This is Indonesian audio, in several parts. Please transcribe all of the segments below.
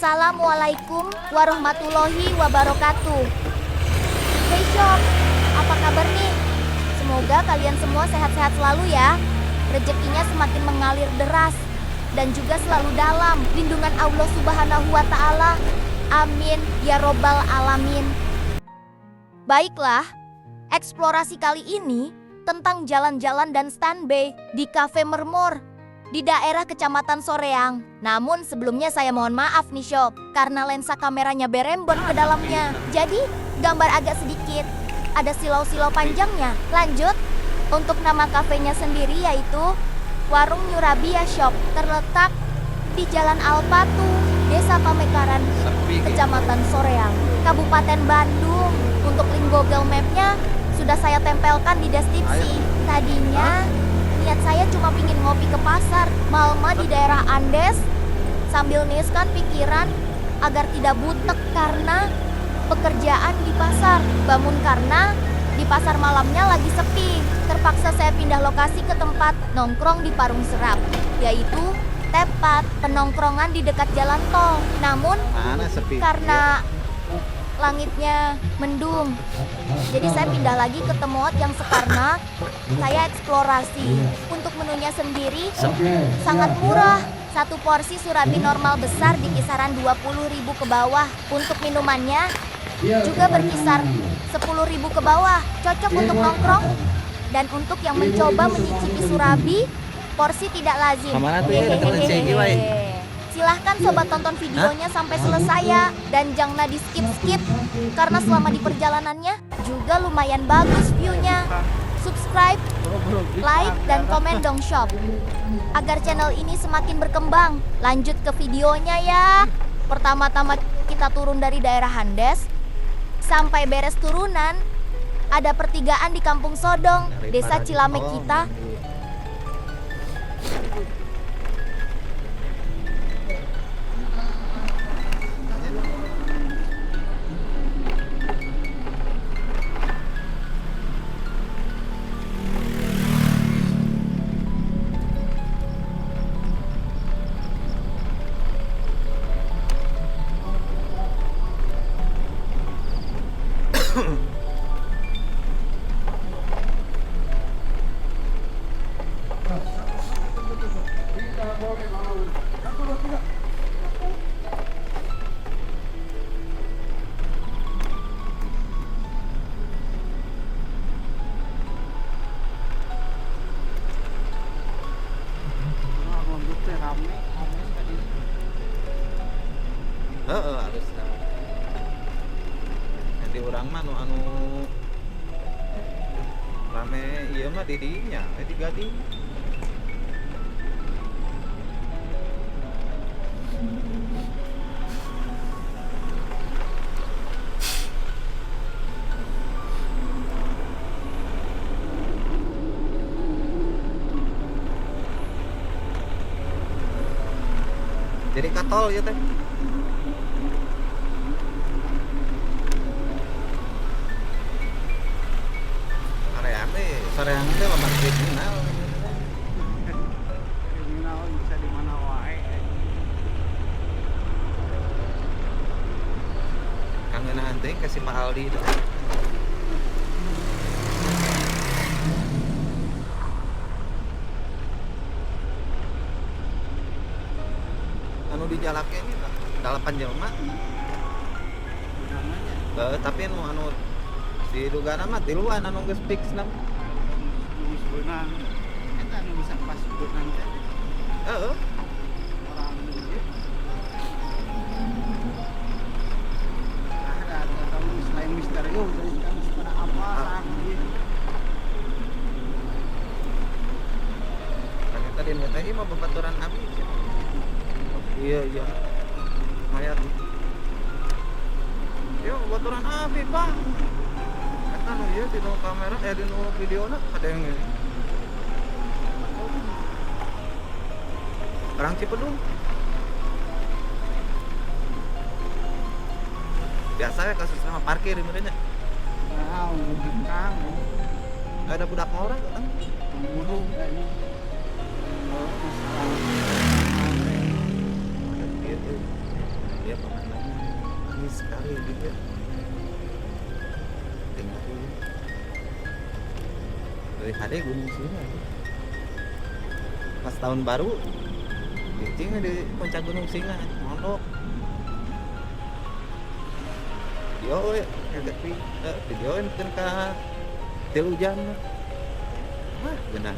Assalamualaikum warahmatullahi wabarakatuh. Hey Shop, apa kabar nih? Semoga kalian semua sehat-sehat selalu ya. Rezekinya semakin mengalir deras dan juga selalu dalam lindungan Allah Subhanahu wa Ta'ala. Amin ya robbal alamin. Baiklah, eksplorasi kali ini tentang jalan-jalan dan standby di Cafe Mermor di daerah Kecamatan Soreang. Namun sebelumnya saya mohon maaf nih Shop, karena lensa kameranya berembon ke dalamnya. Jadi gambar agak sedikit, ada silau-silau panjangnya. Lanjut, untuk nama kafenya sendiri yaitu Warung Nyurabia Shop, terletak di Jalan Alpatu, Desa Pamekaran, Kecamatan Soreang, Kabupaten Bandung. Untuk link Google Map-nya sudah saya tempelkan di deskripsi. Tadinya niat saya cuma pingin ngopi ke pasar Malma di daerah Andes sambil niaskan pikiran agar tidak butek karena pekerjaan di pasar. Bangun karena di pasar malamnya lagi sepi. Terpaksa saya pindah lokasi ke tempat nongkrong di Parung Serap, yaitu tepat penongkrongan di dekat jalan tol. Namun karena langitnya mendung, jadi saya pindah lagi ke tempat yang sekarang saya eksplorasi. Untuk menunya sendiri sangat murah. Satu porsi surabi normal besar di kisaran 20.000 ke bawah. Untuk minumannya juga berkisar 10.000 ke bawah. Cocok untuk nongkrong. Dan untuk yang mencoba mencicipi surabi, porsi tidak lazim. Silahkan sobat tonton videonya sampai selesai ya. Dan jangan di skip-skip, karena selama di perjalanannya juga lumayan bagus view-nya. Subscribe, like, dan komen dong Shop, agar channel ini semakin berkembang. Lanjut ke videonya ya. Pertama-tama kita turun dari daerah Andes. Sampai beres turunan, ada pertigaan di Kampung Sodong, Desa Cilamek kita. Harus jadi orang mah anu rame iya mah didinya di Gading. Jadi katol ya teh. Soreang itu lama kriminal. Kriminal bisa di mana wae. Kangen nanti kasih Pak Aldi itu. Anu di jalake ini dalapan jelema. Tapi anu di duga nama tiluan anu geus fix nam. Beunang eta anu bisa pas beunang teh. Heeh. Orang ieu. Ada tahu selain misterius dari kami sebenarnya apa ieu. Ternyata di teh mah babaturan abdi. Iya. Mayat. Yo babaturan abdi, Bang. Eta nu ieu di kamera di videona ada yang ini. Orang Cipedung. Biasa ya kasus sama parkir di merenya. Wow, bintang. Ada budak orang kan? Burung kayaknya. Gitu. Ya hari-hari Gunung Singa. Pas tahun baru cicing di puncak Gunung Singa mondok. Yo videoin kan ka tilu jam. Wah, benar.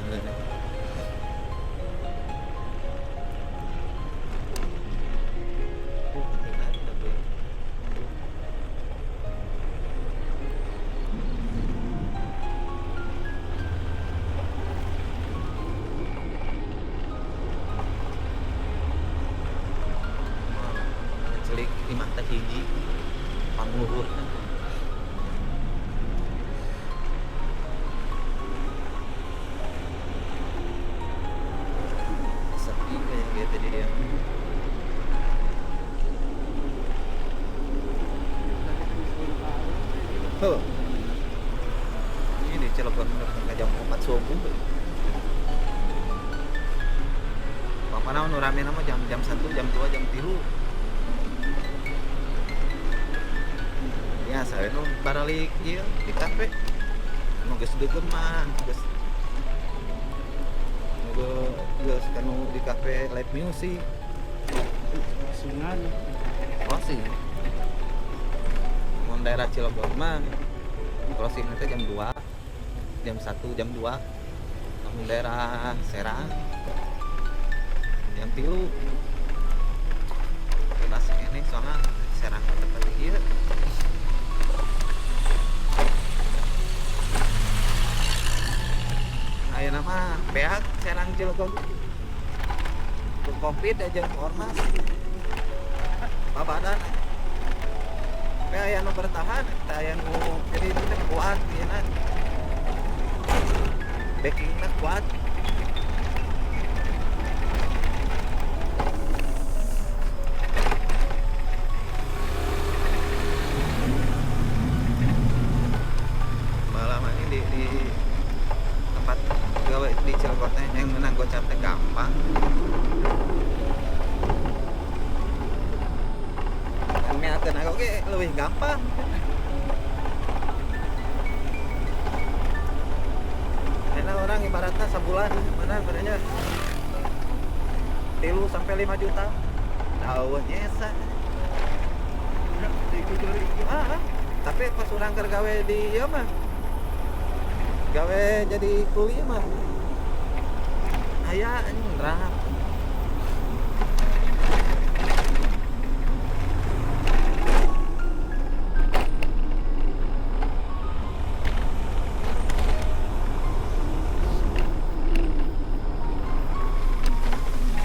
Celik imah teh hiji pangluhur. Sepi kayak gitu dia. Huh. Ini di Cilegon ke jam 4 subuh. Pamana nu rame nama jam 1, jam 2, jam 3. Ya, saya nu baralik ieu di kafe. Nu geus deukeun mah, geus kanu di kafe live music. Sungan. Oh sih. Mun daerah Cilegon mah closing itu jam 2, jam 1, jam 2. Namun daerah Serang jam 3. Bebas ini soalnya Serang tempat ieu. Ayo nama pihak Serang Cilegon untuk covid aja ormas babadan pihak yang bertahan yang jadi itu kuat ya kan backingnya kuat. Malam ini di tempat gawe di Cilegon yang menang gocap teh gampang. Kami akan aku oke lebih gampang. Karena orang ibaratnya sebulan mana sebenarnya 3 sampai 5 juta. Tahu nyesa. Tapi pas orang kergawe di ieu mah gawe jadi kuli mah aya anjing nerah.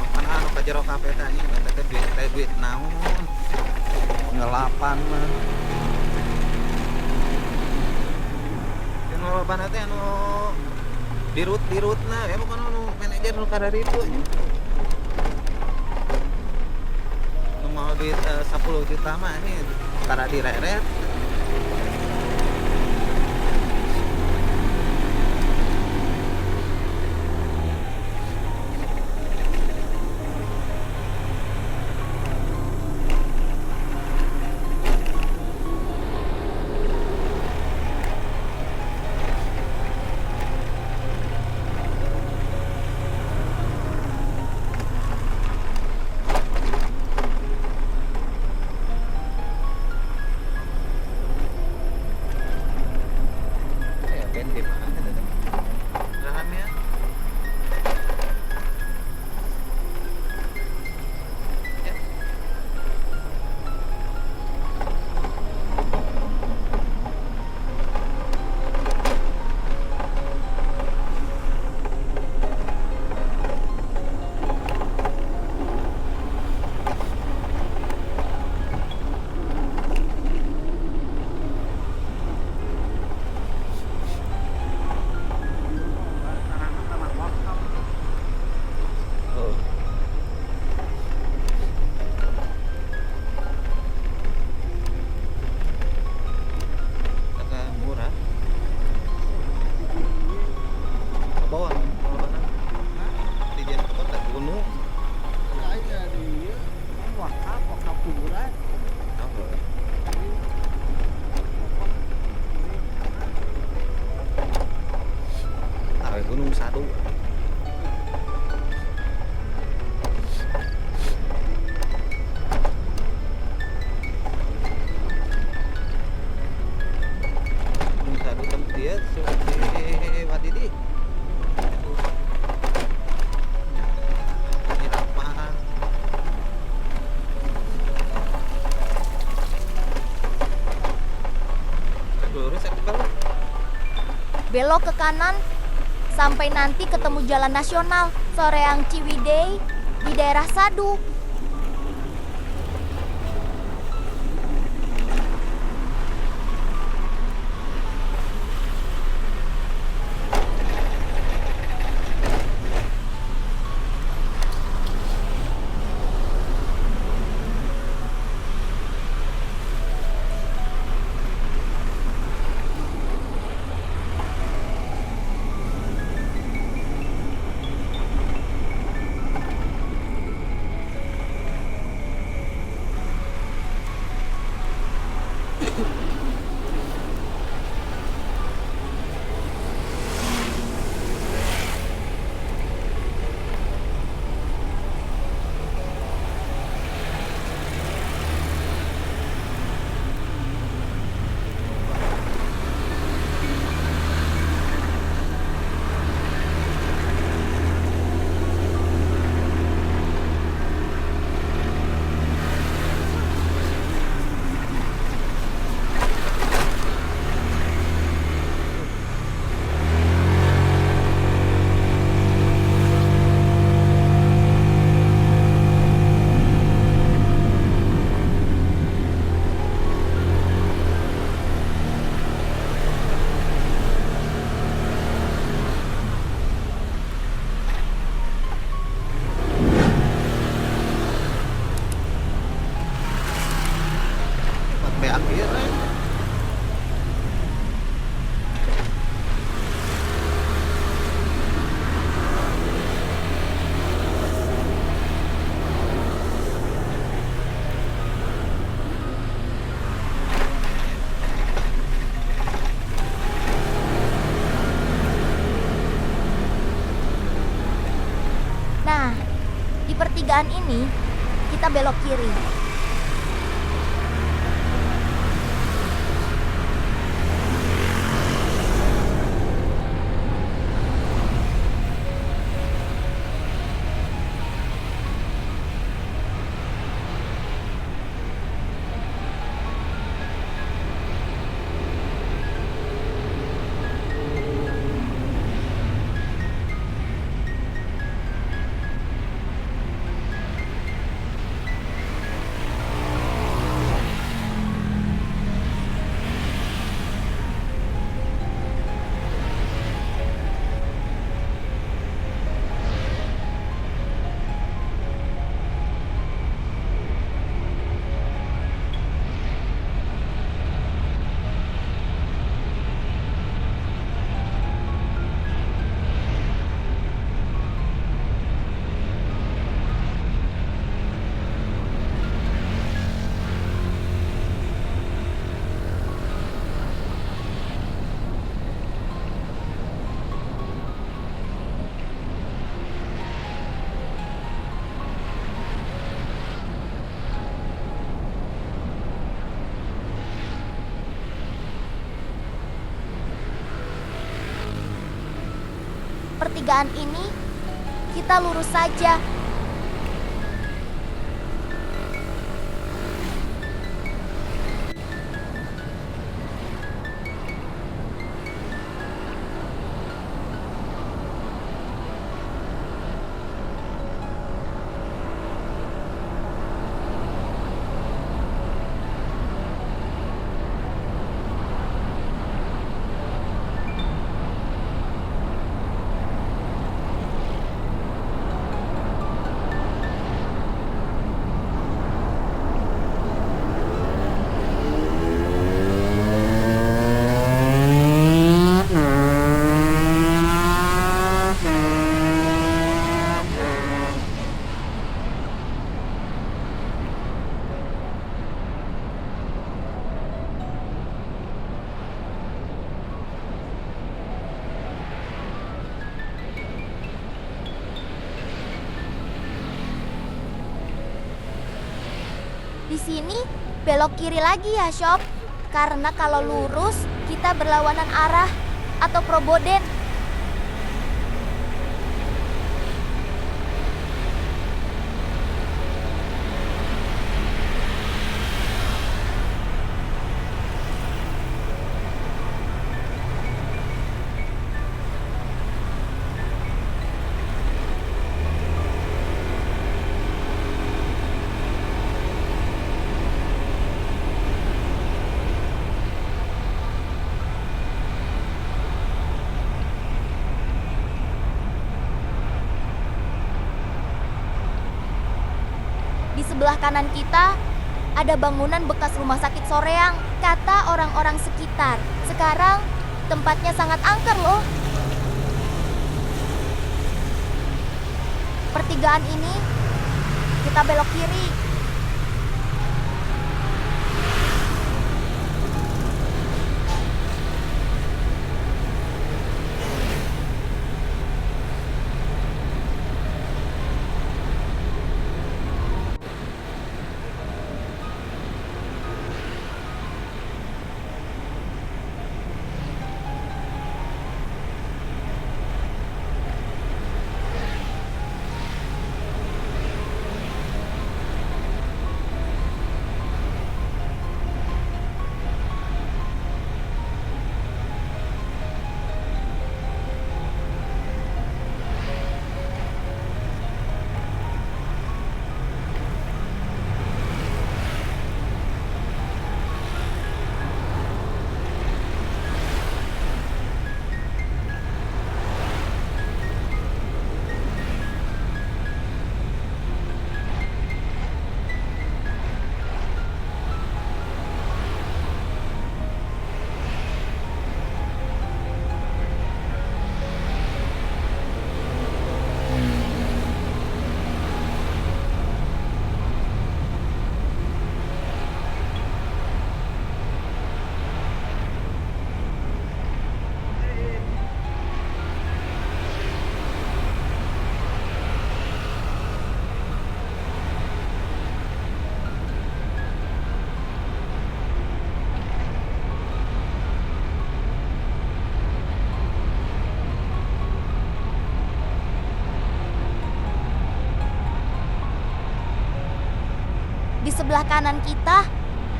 Mana anu ka jero kafe teh anjing eta teh duit naon ngelapan mah. Loba teh anu dirut-dirutna ya bukan anu manajer nu kada ribu nya. Nu mau duit 10 juta mah ini kada direret. Gunung Sadu. Gunung Sadu tempat dia seperti Wadidi. Penyiraman. Lurus aku belok. Belok ke kanan sampai nanti ketemu jalan nasional Soreang Ciwidey di daerah Sadu. Sampai akhir. Nah, di pertigaan ini kita belok kiri. Pertigaan ini kita lurus saja. Di sini belok kiri lagi ya, Shop. Karena kalau lurus kita berlawanan arah atau Proboden. Di sebelah kanan kita ada bangunan bekas rumah sakit Soreang, kata orang-orang sekitar. Sekarang tempatnya sangat angker loh. Pertigaan ini kita belok kiri. Di sebelah kanan kita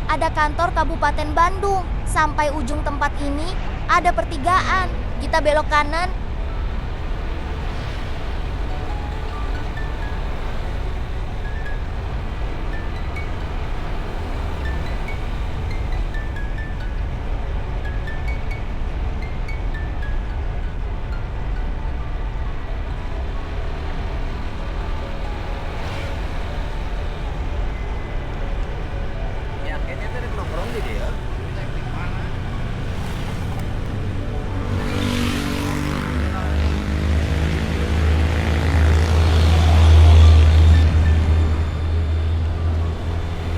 ada kantor Kabupaten Bandung. Sampai ujung tempat ini ada pertigaan. Kita belok kanan. Yakinnya tadi nongkrong di dia.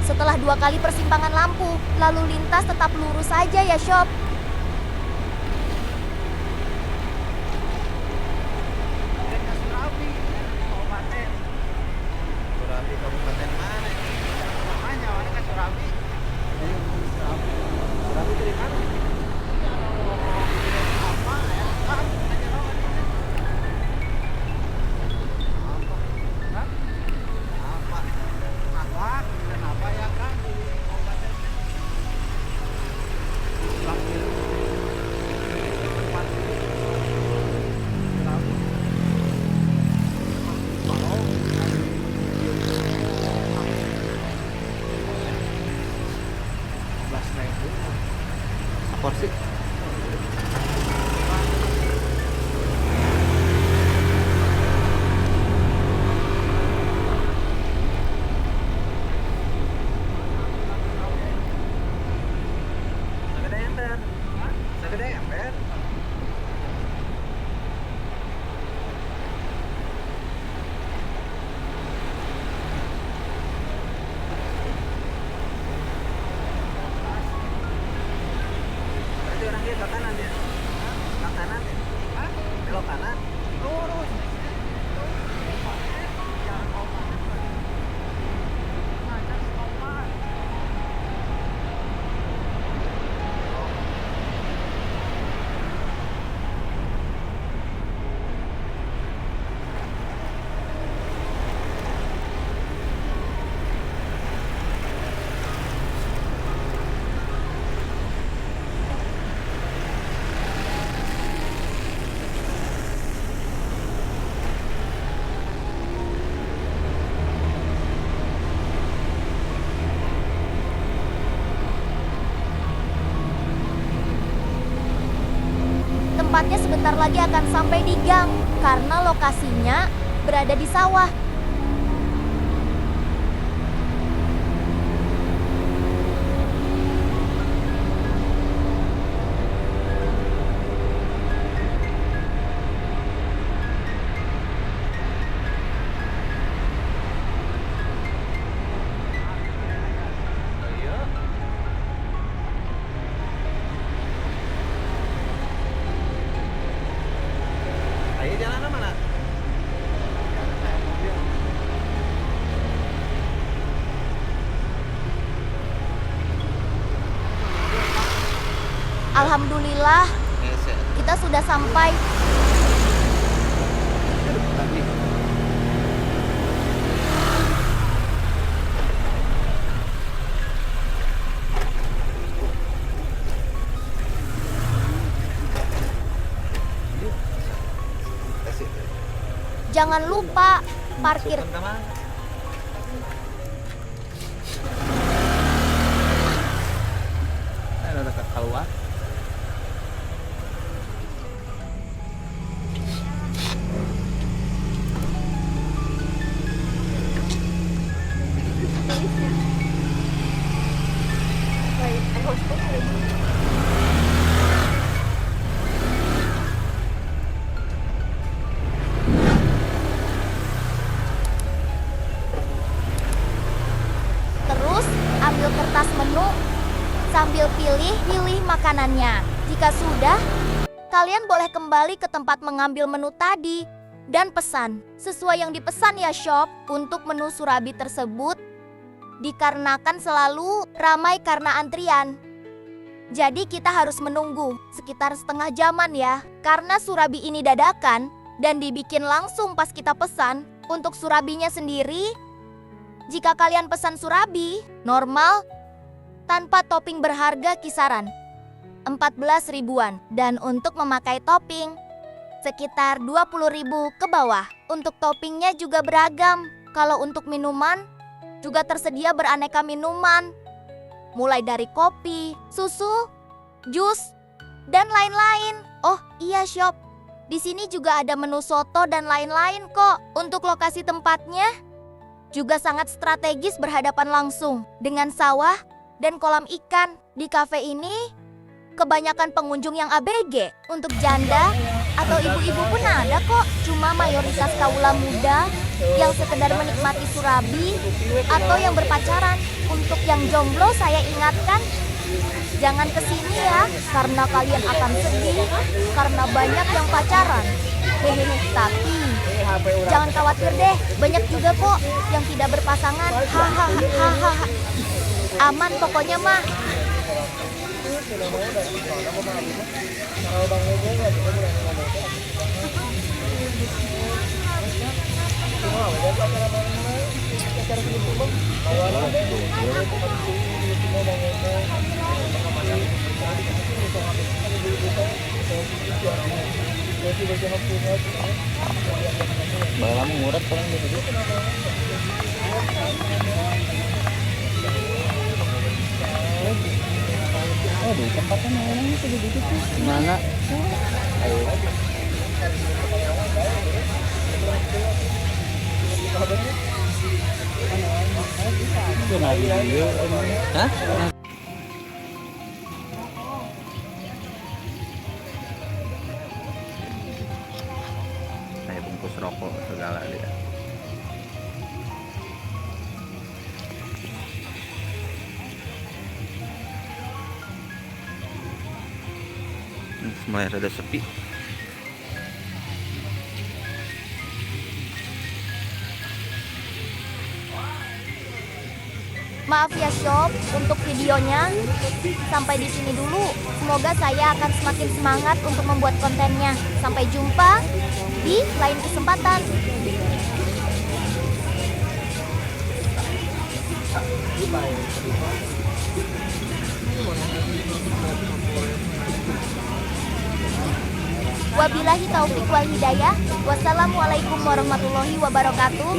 Setelah 2 kali persimpangan lampu, lalu lintas tetap lurus saja ya, Shop. Surabi kabupaten mana ini? Namanya mana kan Surabi? Surabi dari mana? Apa ya? Tanya lawan ini. Apa? Apa? Apa? Dan apa ya kan di kabupaten? sebentar lagi akan sampai di gang karena lokasinya berada di sawah. Ayo jalan mana? Alhamdulillah, kita sudah sampai. Jangan lupa parkir. Ada dekat keluar. Terus ambil kertas menu sambil pilih makanannya. Jika sudah, kalian boleh kembali ke tempat mengambil menu tadi dan pesan sesuai yang dipesan ya shop. Untuk menu surabi tersebut dikarenakan selalu ramai karena antrian. Jadi kita harus menunggu sekitar setengah jaman ya. Karena surabi ini dadakan dan dibikin langsung pas kita pesan. Untuk surabinya sendiri, jika kalian pesan surabi normal tanpa topping berharga kisaran 14 ribuan. Dan untuk memakai topping sekitar 20 ribu ke bawah. Untuk toppingnya juga beragam. Kalau untuk minuman juga tersedia beraneka minuman. Mulai dari kopi, susu, jus, dan lain-lain. Oh iya shop, di sini juga ada menu soto dan lain-lain kok. Untuk lokasi tempatnya juga sangat strategis berhadapan langsung dengan sawah dan kolam ikan. Di kafe ini kebanyakan pengunjung yang ABG. Untuk janda atau ibu-ibu pun ada kok. Cuma mayoritas kaula muda yang sekedar menikmati surabi atau yang berpacaran. Untuk yang jomblo saya ingatkan, jangan kesini ya, karena kalian akan sedih karena banyak yang pacaran. Hehehe, tapi jangan khawatir deh, banyak juga kok yang tidak berpasangan. Hahaha. Aman pokoknya mah. Lama ngurat orang gitu. Aduh, tempatnya orangnya segitu tuh. Mana? Ayo. Hah? Kayak bungkus rokok segala dia. Mulai rada sepi. Maaf ya shop, untuk videonya sampai di sini dulu. Semoga saya akan semakin semangat untuk membuat kontennya. Sampai jumpa di lain kesempatan. Wabillahi taufiq wal hidayah. Wassalamualaikum warahmatullahi wabarakatuh.